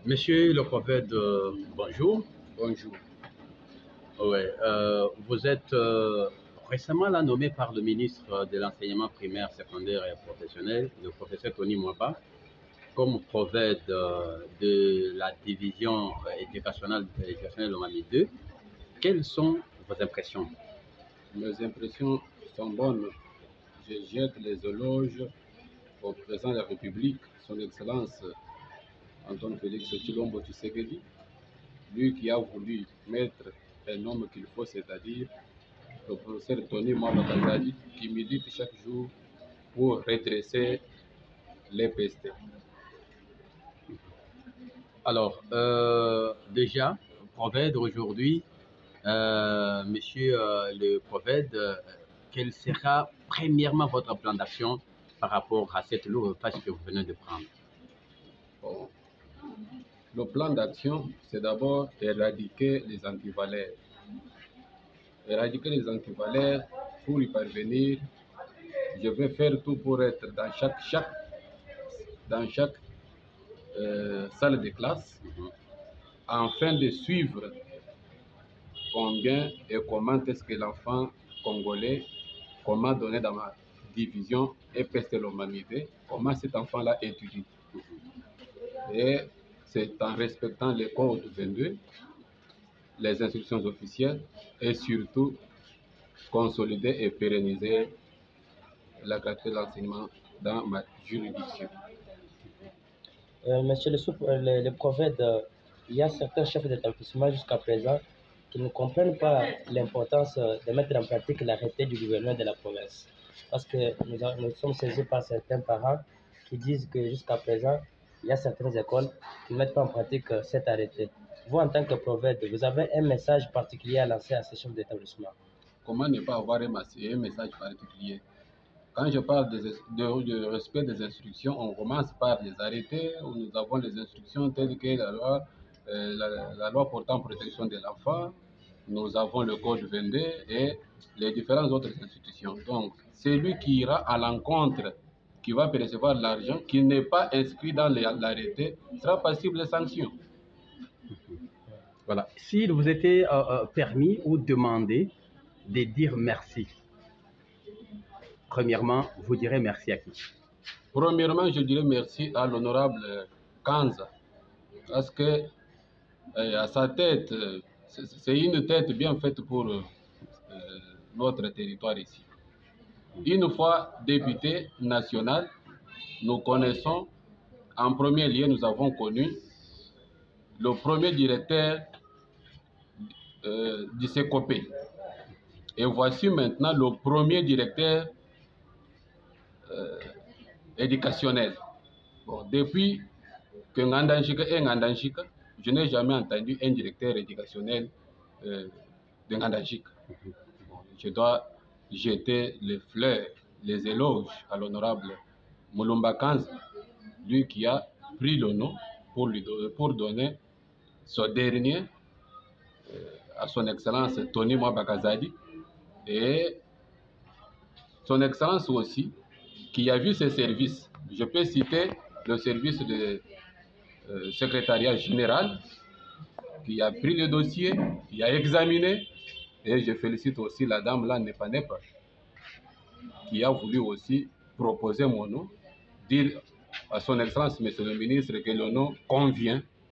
Monsieur le prophète, bonjour. Bonjour. Ouais, vous êtes récemment là, nommé par le ministre de l'enseignement primaire, secondaire et professionnel, le professeur Tony Mwaba, comme prophète de la division éducationnelle Lomami 2. Quelles sont vos impressions? Mes impressions sont bonnes. Je jette les éloges au président de la République, son Excellence Antoine Félix Tshilombo Tshisekedi, lui qui a voulu mettre un homme qu'il faut, c'est-à-dire le professeur Tony Mwaba Kazadi, qui milite chaque jour pour redresser les pestes. Alors, déjà, prophète aujourd'hui, monsieur le prophète, quel sera premièrement votre plan d'action par rapport à cette lourde tâche que vous venez de prendre? Bon. Le plan d'action, c'est d'abord éradiquer les antivaleurs. Éradiquer les antivaleurs, pour y parvenir, je vais faire tout pour être dans chaque salle de classe, afin de suivre combien et comment est-ce que l'enfant congolais, comment donner dans ma division EPS de l'humanité, comment cet enfant-là étudie. Et c'est en respectant les codes 22, les instructions officielles et surtout consolider et pérenniser la qualité de l'enseignement dans ma juridiction. Monsieur le prophète, il y a certains chefs d'établissement jusqu'à présent qui ne comprennent pas l'importance de mettre en pratique l'arrêté du gouverneur de la province. Parce que nous sommes saisis par certains parents qui disent que jusqu'à présent, il y a certaines écoles qui ne mettent pas en pratique cet arrêté. Vous, en tant que prophète, vous avez un message particulier à lancer à ces chefs d'établissement? Comment ne pas avoir un message particulier? Quand je parle de respect des instructions, on commence par les arrêtés où nous avons les instructions telles que la loi portant protection de l'enfant, nous avons le code 22 et les différentes autres institutions. Donc, celui qui ira à l'encontre, qui va percevoir l'argent, qui n'est pas inscrit dans l'arrêté, sera passible de sanctions. Voilà. S'il vous était permis ou demandé de dire merci, premièrement, vous direz merci à qui? Premièrement, je dirais merci à l'honorable Kanza, parce que à sa tête, c'est une tête bien faite pour notre territoire ici. Une fois député national, nous connaissons, en premier lieu, nous avons connu le premier directeur du CECOP. Et voici maintenant le premier directeur éducationnel. Bon, depuis que Ngandanjika est Ngandanjika, je n'ai jamais entendu un directeur éducationnel de Ngandanjika. Bon, je dois jeter les fleurs, les éloges à l'honorable Mulumba Kanza, lui qui a pris le nom pour donner ce dernier à son Excellence Tony Mwaba Kazadi, et son Excellence aussi qui a vu ses services. Je peux citer le service de secrétariat général qui a pris le dossier, qui a examiné, et je félicite aussi la dame là, Nepa Nepa, qui a voulu aussi proposer mon nom, dire à son Excellence, Monsieur le ministre, que le nom convient